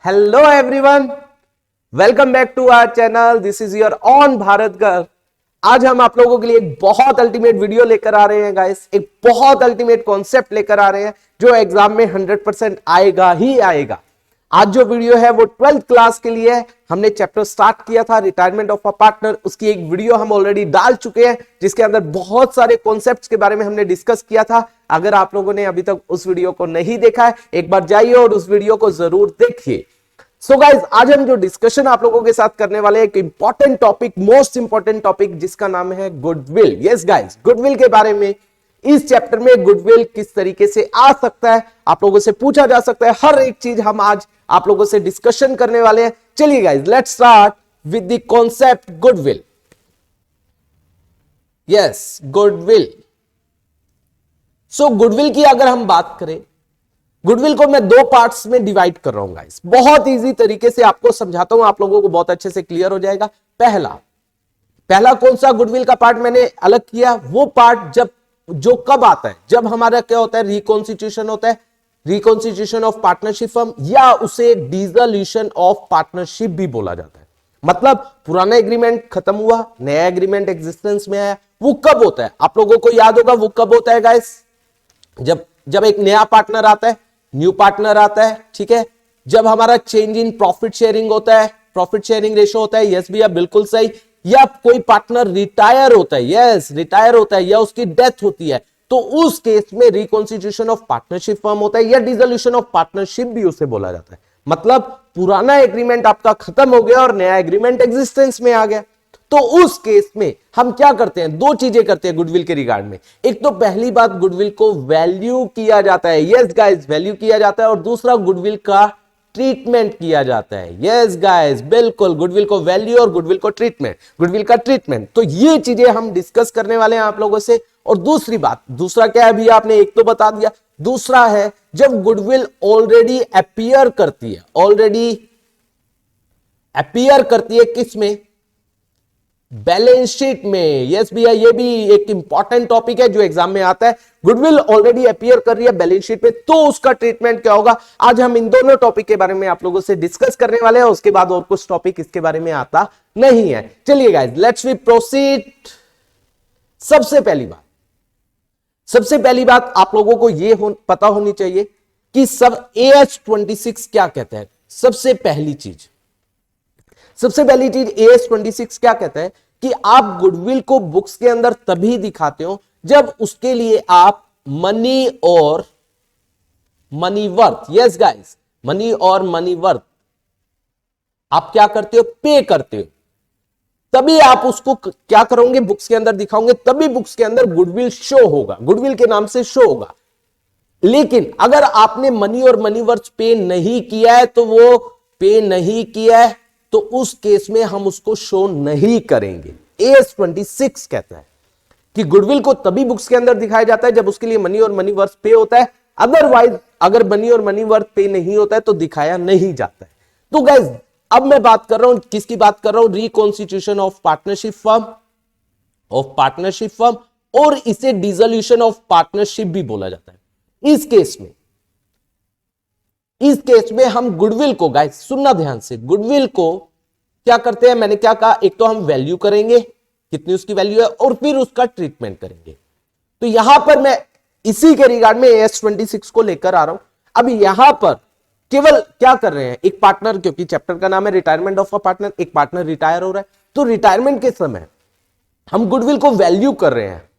Hello everyone, welcome back to our channel. This is your on Bharat girl. आज हम आप लोगों के लिए एक बहुत अल्टीमेट वीडियो लेकर आ रहे हैं गाइस। एक बहुत अल्टीमेट कॉन्सेप्ट लेकर आ रहे हैं जो एग्जाम में 100% आएगा ही आएगा। आज जो वीडियो है वो 12th क्लास के लिए है। हमने चैप्टर स्टार्ट किया था रिटायरमेंट ऑफ अ पार्टनर, उसकी एक वीडियो हम ऑलरेडी डाल चुके हैं जिसके अंदर बहुत सारे कॉन्सेप्ट्स के बारे में हमने डिस्कस किया था। अगर आप लोगों ने अभी तक उस वीडियो को नहीं देखा है, एक बार जाइए और उस वीडियो को जरूर देखिए। सो गाइज, आज हम जो डिस्कशन आप लोगों के साथ करने वाले हैं, एक important topic, most important topic, जिसका नाम है गुडविल। यस गाइज, गुडविल के बारे में इस चैप्टर में गुडविल किस तरीके से आ सकता है, आप लोगों से पूछा जा सकता है, हर एक चीज हम आज आप लोगों से डिस्कशन करने वाले हैं। चलिए guys, let's start with the concept goodwill. Yes, goodwill. So goodwill की अगर हम बात करें, गुडविल को मैं दो पार्ट्स में डिवाइड कर रहा हूं गाइस। बहुत इजी तरीके से आपको समझाता हूं, आप लोगों को बहुत अच्छे से क्लियर हो जाएगा। पहला कौन सा गुडविल का पार्ट मैंने अलग किया, वो पार्ट जो कब आता है, जब हमारा क्या होता है, रिकॉन्स्टिट्यूशन होता है, रिकॉन्स्टिट्यूशन ऑफ पार्टनरशिप फर्म, या उसे डिसोल्यूशन ऑफ पार्टनरशिप भी बोला जाता है। मतलब पुराना एग्रीमेंट खत्म हुआ, नया एग्रीमेंट एग्जिस्टेंस में आया। वो कब होता है, आप लोगों को याद होगा वो कब होता है गाइस? जब एक नया पार्टनर आता है, न्यू पार्टनर आता है, ठीक है। जब हमारा चेंज इन प्रॉफिट शेयरिंग होता है, प्रॉफिट शेयरिंग रेशो होता है, यस भैया बिल्कुल सही। या कोई पार्टनर रिटायर होता है, यस रिटायर होता है, या उसकी डेथ होती है, तो उस केस में रिकॉन्स्टिट्यूशन ऑफ पार्टनरशिप फर्म होता है, या डिसोल्यूशन ऑफ पार्टनरशिप भी उसे बोला जाता है। मतलब पुराना एग्रीमेंट आपका खत्म हो गया और नया एग्रीमेंट एग्जिस्टेंस में आ गया। तो उस केस में हम क्या करते हैं, दो चीजें करते हैं गुडविल के रिगार्ड में। एक तो पहली बात, गुडविल को वैल्यू किया जाता है, यस गाइस वैल्यू किया जाता है। और दूसरा, गुडविल का ट्रीटमेंट किया जाता है, यस गाइस बिल्कुल, गुडविल को वैल्यू और गुडविल को ट्रीटमेंट, गुडविल का ट्रीटमेंट। तो ये चीजें हम डिस्कस करने वाले हैं आप लोगों से। और दूसरी बात, दूसरा क्या है भैया, आपने एक तो बता दिया, दूसरा है जब गुडविल ऑलरेडी अपीयर करती है, ऑलरेडी अपीयर करती है किसमें, बैलेंस शीट में। यस भैया, ये भी एक इंपॉर्टेंट टॉपिक है जो एग्जाम में आता है। गुडविल ऑलरेडी अपीयर कर रही है बैलेंस शीट में, तो उसका ट्रीटमेंट क्या होगा। आज हम इन दोनों टॉपिक के बारे में आप लोगों से डिस्कस करने वाले हैं। उसके बाद और कुछ टॉपिक इसके बारे में आता नहीं है। चलिए गाइस, लेट्स वी प्रोसीड। सबसे पहली बात आप लोगों को यह पता होनी चाहिए कि सब AS26 क्या कहता है। सबसे पहली चीज AS26 क्या कहता है कि आप गुडविल को बुक्स के अंदर तभी दिखाते हो जब उसके लिए आप मनी और money worth, yes guys, money और मनी वर्थ आप क्या करते हो, पे करते हो। तभी आप उसको क्या करोगे, बुक्स के अंदर दिखाओगे, तभी बुक्स के अंदर गुडविल शो होगा, गुडविल के नाम से शो होगा। लेकिन अगर आपने मनी और मनी वर्थ पे नहीं किया है, तो वो पे नहीं किया है, तो उस केस में हम उसको शो नहीं करेंगे। AS26 कहता है कि गुडविल को तभी बुक्स के अंदर दिखाया जाता है जब उसके लिए मनी और मनी वर्थ पे होता है। अदरवाइज अगर मनी और मनी वर्थ पे नहीं होता है तो दिखाया नहीं जाता है। तो गाइज, अब मैं बात कर रहा हूं, किसकी बात कर रहा हूं, रिकॉन्स्टिट्यूशन ऑफ पार्टनरशिप फर्म, और इसे डिसोल्यूशन ऑफ पार्टनरशिप भी बोला जाता है। इस केस में हम गुडविल को, गाइस सुनना ध्यान से, गुडविल को क्या करते हैं, मैंने क्या कहा, एक तो हम वैल्यू करेंगे, कितनी उसकी वैल्यू है, और फिर उसका ट्रीटमेंट करेंगे। तो यहां पर मैं इसी के रिगार्ड में AS26 को लेकर आ रहा हूं। अब यहां पर केवल क्या कर रहे हैं, एक पार्टनर, क्योंकि चैप्टर का नाम है रिटायरमेंट ऑफ अ पार्टनर, एक पार्टनर रिटायर हो रहा है, तो रिटायरमेंट के समय हम गुडविल को वैल्यू कर रहे हैं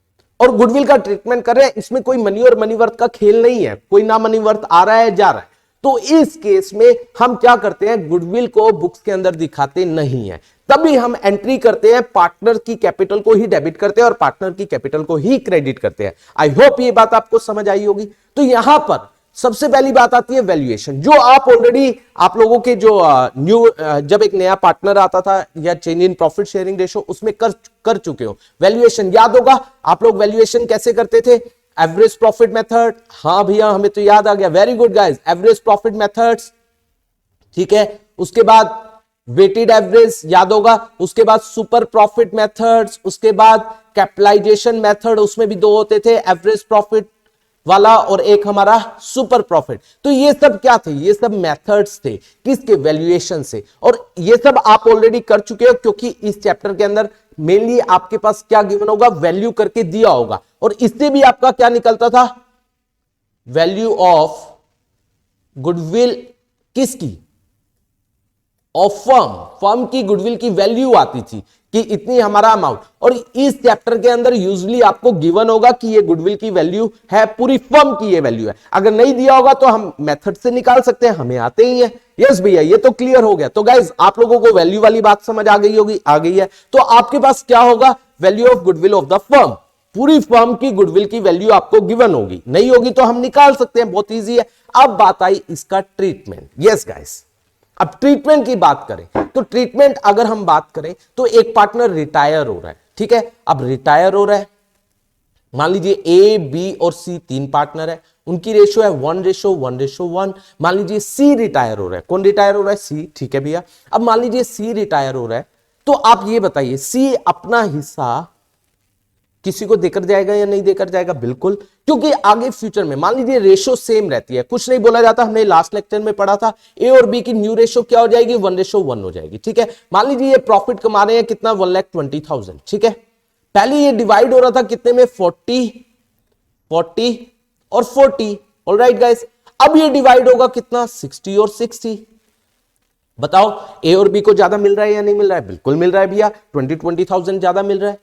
और गुडविल का ट्रीटमेंट कर रहे हैं। इसमें कोई मनी और मनी वर्थ का खेल नहीं है, कोई ना मनी वर्थ आ रहा है जा रहा है। तो इस केस में हम क्या करते हैं, गुडविल को बुक्स के अंदर दिखाते नहीं है। तभी हम एंट्री करते हैं, पार्टनर की कैपिटल को ही डेबिट करते हैं और पार्टनर की कैपिटल को ही क्रेडिट करते हैं। आई होप ये बात आपको समझ आई होगी। तो यहां पर सबसे पहली बात आती है वैल्यूएशन, जो आप ऑलरेडी, आप लोगों के जो जब एक नया पार्टनर आता था या change in profit sharing ratio, उसमें कर चुके हो। वैल्यूएशन याद होगा, आप लोग वैल्यूएशन कैसे करते थे, एवरेज प्रॉफिट मेथड। हाँ भैया, हमें तो याद आ गया, very good guys, average profit methods, ठीक है। उसके बाद वेटेड एवरेज याद होगा, उसके बाद सुपर प्रॉफिट मेथड्स, उसके बाद कैपिटलाइजेशन मेथड, उसमें भी दो होते थे, एवरेज प्रॉफिट वाला और एक हमारा सुपर प्रॉफिट। तो ये सब क्या थे, ये सब मेथड्स थे किसके, वैल्यूएशन से। और ये सब आप ऑलरेडी कर चुके हो क्योंकि इस चैप्टर के अंदर मेनली आपके पास क्या गिवन होगा, वैल्यू करके दिया होगा। और इससे भी आपका क्या निकलता था, वैल्यू ऑफ गुडविल किसकी, ऑफ फर्म, फर्म की गुडविल की वैल्यू आती थी कि इतनी हमारा अमाउंट। और इस चैप्टर के अंदर यूजुअली आपको गिवन होगा कि ये गुडविल की वैल्यू है, पूरी फर्म की ये वैल्यू है। अगर नहीं दिया होगा तो हम मेथड से निकाल सकते हैं, हमें आते ही है। यस भैया, ये तो क्लियर हो गया। तो गाइज आप लोगों को वैल्यू वाली बात समझ आ गई होगी, आ गई है। तो आपके पास क्या होगा, value of goodwill of the firm, पूरी फर्म की गुडविल की वैल्यू आपको गिवन होगी। नहीं होगी तो हम निकाल सकते हैं, बहुत ईजी है। अब बात आई इसका ट्रीटमेंट। यस गाइज, अब ट्रीटमेंट की बात करें तो ट्रीटमेंट अगर हम बात करें तो एक पार्टनर रिटायर हो रहा है, ठीक है। अब रिटायर हो रहा है, मान लीजिए ए, बी और सी तीन पार्टनर है, उनकी रेशो है 1:1:1। मान लीजिए सी रिटायर हो रहा है, कौन रिटायर हो रहा है, सी, ठीक है भैया। अब मान लीजिए सी रिटायर हो रहा है, तो आप ये बताइए सी अपना हिस्सा किसी को देकर जाएगा या नहीं देकर जाएगा, बिल्कुल, क्योंकि आगे फ्यूचर में मान लीजिए रेशो सेम रहती है, कुछ नहीं बोला जाता। हमने लास्ट लेक्चर में पढ़ा था ए और बी की न्यू रेशो क्या हो जाएगी, 1:1 हो जाएगी, ठीक है। मान लीजिए ये प्रॉफिट कमा रहे हैं कितना, 1,20,000, ठीक है। पहले ये डिवाइड हो रहा था कितने में, 40 40 और 40, ऑलराइट गाइस। अब ये डिवाइड होगा कितना, 60 और 60। बताओ ए और बी को ज्यादा मिल रहा है या नहीं मिल रहा है, बिल्कुल मिल रहा है भैया, 20,000 ज्यादा मिल रहा है।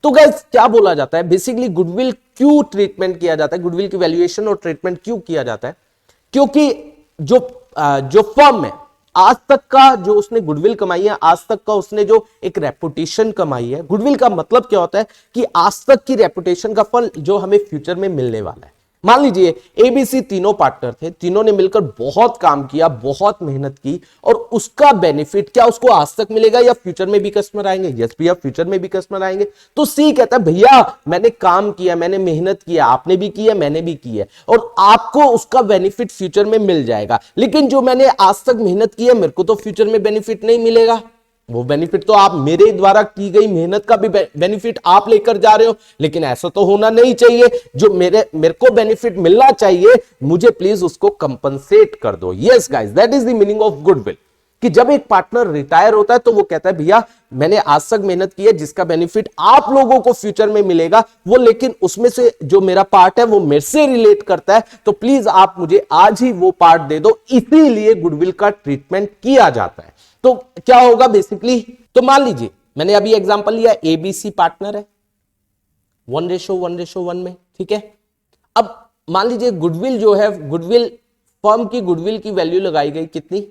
तो गाइस क्या बोला जाता है, बेसिकली गुडविल क्यों ट्रीटमेंट किया जाता है, गुडविल की वैल्यूएशन और ट्रीटमेंट क्यों किया जाता है, क्योंकि जो फर्म है आज तक का जो उसने गुडविल कमाई है, आज तक का उसने जो एक रेपुटेशन कमाई है। गुडविल का मतलब क्या होता है कि आज तक की रेपुटेशन का फल जो हमें फ्यूचर में मिलने वाला है। मान लीजिए एबीसी तीनों पार्टनर थे, तीनों ने मिलकर बहुत काम किया, बहुत मेहनत की, और उसका बेनिफिट क्या उसको आज तक मिलेगा या फ्यूचर में भी कस्टमर आएंगे, यस भैया फ्यूचर में भी कस्टमर आएंगे। तो सी कहता है भैया मैंने काम किया, मैंने मेहनत किया, आपने भी किया, मैंने भी की है, और आपको उसका बेनिफिट फ्यूचर में मिल जाएगा। लेकिन जो मैंने आज तक मेहनत की है मेरे को तो फ्यूचर में बेनिफिट नहीं मिलेगा। वो बेनिफिट तो आप मेरे द्वारा की गई मेहनत का भी बेनिफिट आप लेकर जा रहे हो, लेकिन ऐसा तो होना नहीं चाहिए। जो मेरे को बेनिफिट मिलना चाहिए मुझे प्लीज उसको कंपनसेट कर दो। Yes guys, that is the meaning of goodwill. कि जब एक पार्टनर रिटायर होता है तो वो कहता है भैया मैंने आज तक मेहनत की है, जिसका बेनिफिट आप लोगों को फ्यूचर में मिलेगा वो, लेकिन उसमें से जो मेरा पार्ट है वो मेरे से रिलेट करता है, तो प्लीज आप मुझे आज ही वो पार्ट दे दो। इसीलिए गुडविल का ट्रीटमेंट किया जाता है। तो क्या होगा बेसिकली, तो मान लीजिए मैंने अभी एग्जांपल लिया, एबीसी पार्टनर है 1:1:1 में, ठीक है। अब मान लीजिए गुडविल जो है, गुडविल फर्म की गुडविल की वैल्यू लगाई गई कितनी,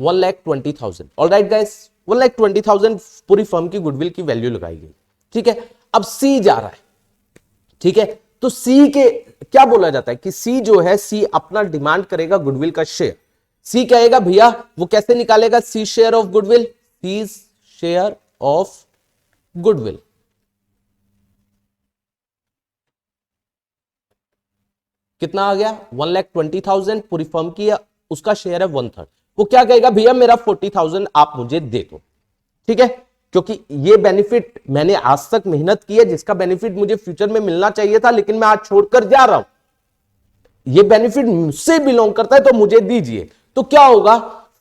1,20,000। ऑलराइट गाइस, 1,20,000 पूरी फर्म की गुडविल की वैल्यू लगाई गई, ठीक है। अब सी जा रहा है, ठीक है। तो सी के क्या बोला जाता है कि सी जो है, सी अपना डिमांड करेगा गुडविल का शेयर। सी कहेगा भैया, वो कैसे निकालेगा, C share of goodwill, C share of goodwill. कितना आ गया, 1,20,000 पूरी फर्म की है, उसका शेयर है 1/3। वो क्या कहेगा, भैया मेरा 40,000 आप मुझे दे दो, ठीक है। क्योंकि ये बेनिफिट मैंने आज तक मेहनत की है, जिसका बेनिफिट मुझे फ्यूचर में मिलना चाहिए था, लेकिन मैं आज छोड़कर जा रहा हूं, ये बेनिफिट मुझसे बिलोंग करता है तो मुझे दीजिए। तो क्या होगा,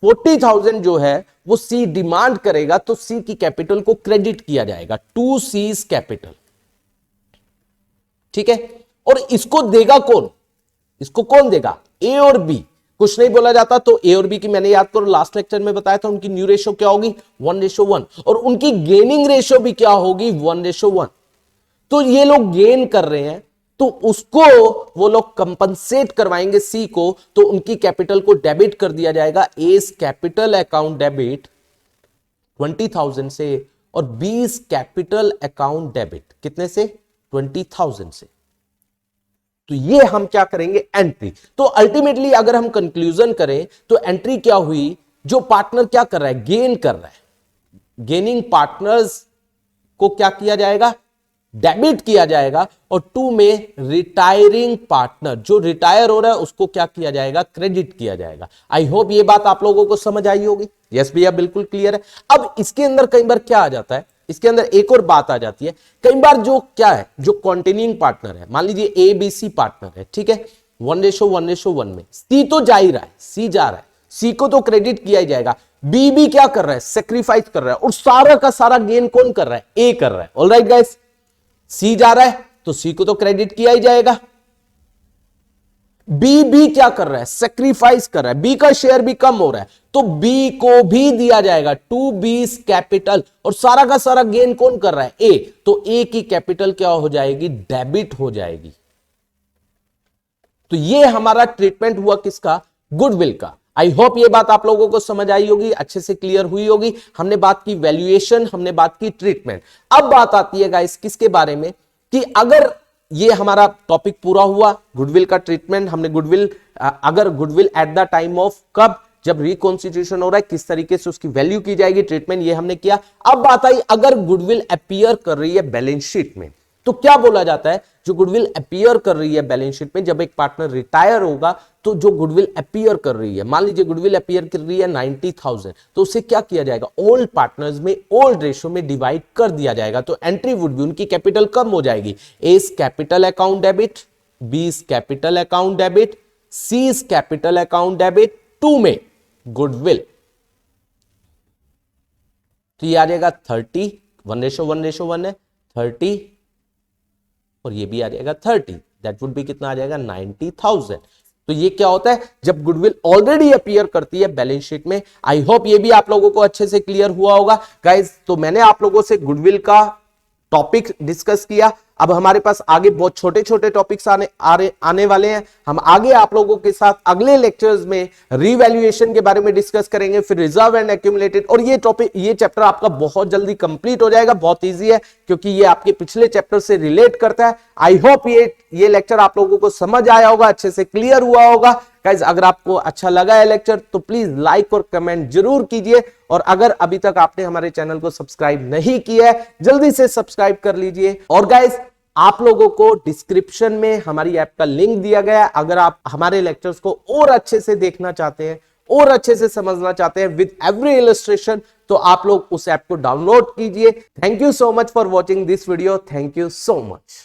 40,000 जो है वो सी डिमांड करेगा, तो सी की कैपिटल को क्रेडिट किया जाएगा टू सीज कैपिटल, ठीक है। और इसको देगा कौन, इसको कौन देगा, ए और बी। कुछ नहीं बोला जाता। तो ए और बी की मैंने याद करो लास्ट लेक्चर में बताया था, उनकी न्यू रेशो क्या होगी, 1:1, और उनकी गेनिंग रेशो भी क्या होगी, 1:1। तो ये लोग गेन कर रहे हैं, तो उसको वो लोग कंपनसेट करवाएंगे सी को, तो उनकी कैपिटल को डेबिट कर दिया जाएगा। एस कैपिटल अकाउंट डेबिट 20,000 से, और बीस कैपिटल अकाउंट डेबिट कितने से, 20,000 से। तो ये हम क्या करेंगे, एंट्री। तो अल्टीमेटली अगर हम कंक्लूजन करें तो एंट्री क्या हुई, जो पार्टनर क्या कर रहा है, गेन कर रहा है, गेनिंग पार्टनर्स को क्या किया जाएगा, डेबिट किया जाएगा। और टू में रिटायरिंग पार्टनर जो रिटायर हो रहा है उसको क्या किया जाएगा, क्रेडिट किया जाएगा। आई होप ये बात आप लोगों को समझ आई होगी। यस भैया बिल्कुल क्लियर है। अब इसके अंदर कई बार क्या आ जाता है, इसके अंदर एक और बात आ जाती है, कई बार जो क्या है, जो कंटिन्यूइंग पार्टनर है, मान लीजिए ए बी सी पार्टनर है, ठीक है, 1:1 में सी तो जा ही रहा है, सी जा रहा है, सी को तो क्रेडिट किया ही जाएगा, बी भी क्या कर रहा है, सेक्रीफाइस कर रहा है, और सारा का सारा गेन कौन कर रहा है, ए कर रहा है। ऑलराइट गाइस, सी जा रहा है तो सी को तो क्रेडिट किया ही जाएगा, बी भी क्या कर रहा है, सेक्रीफाइस कर रहा है, बी का शेयर भी कम हो रहा है तो बी को भी दिया जाएगा, टू बीस कैपिटल, और सारा का सारा गेन कौन कर रहा है, ए, तो ए की कैपिटल क्या हो जाएगी, डेबिट हो जाएगी। तो ये हमारा ट्रीटमेंट हुआ किसका, गुडविल का। आई होप ये बात आप लोगों को समझ आई होगी, अच्छे से क्लियर हुई होगी। हमने बात की वैल्यूएशन, हमने बात की ट्रीटमेंट। अब बात आती है गाइस किसके बारे में, कि अगर ये हमारा टॉपिक पूरा हुआ, गुडविल का ट्रीटमेंट, हमने गुडविल, अगर goodwill at the time of कब, जब रिकॉन्स्टिट्यूशन हो रहा है, किस तरीके से उसकी वैल्यू की जाएगी, ट्रीटमेंट ये हमने किया। अब बात आई अगर गुडविल अपीयर कर रही है बैलेंस शीट में, तो क्या बोला जाता है, जो गुडविल अपीयर कर रही है बैलेंस शीट में, जब एक पार्टनर रिटायर होगा तो जो गुडविल अपीयर कर रही है, मान लीजिए गुडविल अपीयर कर रही है 90,000, तो उसे क्या किया जाएगा, ओल्ड पार्टनर्स में ओल्ड रेशो में डिवाइड कर दिया जाएगा। तो एंट्री वुड बी, उनकी कैपिटल कम हो जाएगी, A is capital account debit, B is capital account debit, C is capital account debit, 2 में गुडविल, तो ये आ जाएगा 30, 1:1 है, 30, और ये भी आ जाएगा 30, दैट वुड बी कितना आ जाएगा, 90,000। तो ये क्या होता है, जब गुडविल ऑलरेडी अपीयर करती है बैलेंस शीट में। आई होप ये भी आप लोगों को अच्छे से क्लियर हुआ होगा गाइस। तो मैंने आप लोगों से गुडविल का टॉपिक डिस्कस किया। अब हमारे पास आगे बहुत छोटे छोटे टॉपिक्स आने वाले हैं। हम आगे आप लोगों के साथ अगले लेक्चर्स में रीवैल्यूएशन के बारे में डिस्कस करेंगे, फिर रिजर्व एंड एक्यूमुलेटेड, और ये टॉपिक, ये चैप्टर आपका बहुत जल्दी कंप्लीट हो जाएगा। बहुत इजी है क्योंकि ये आपके पिछले चैप्टर से रिलेट करता है। आई होप ये लेक्चर आप लोगों को समझ आया होगा, अच्छे से क्लियर हुआ होगा। गाइस अगर आपको अच्छा लगा है लेक्चर तो प्लीज लाइक और कमेंट जरूर कीजिए, और अगर अभी तक आपने हमारे चैनल को सब्सक्राइब नहीं किया है जल्दी से सब्सक्राइब कर लीजिए। और गाइस आप लोगों को डिस्क्रिप्शन में हमारी ऐप का लिंक दिया गया है। अगर आप हमारे लेक्चर्स को और अच्छे से देखना चाहते हैं और अच्छे से समझना चाहते हैं विद एवरी इलस्ट्रेशन, तो आप लोग उस ऐप को डाउनलोड कीजिए। Thank you so much for watching this video. Thank you so much.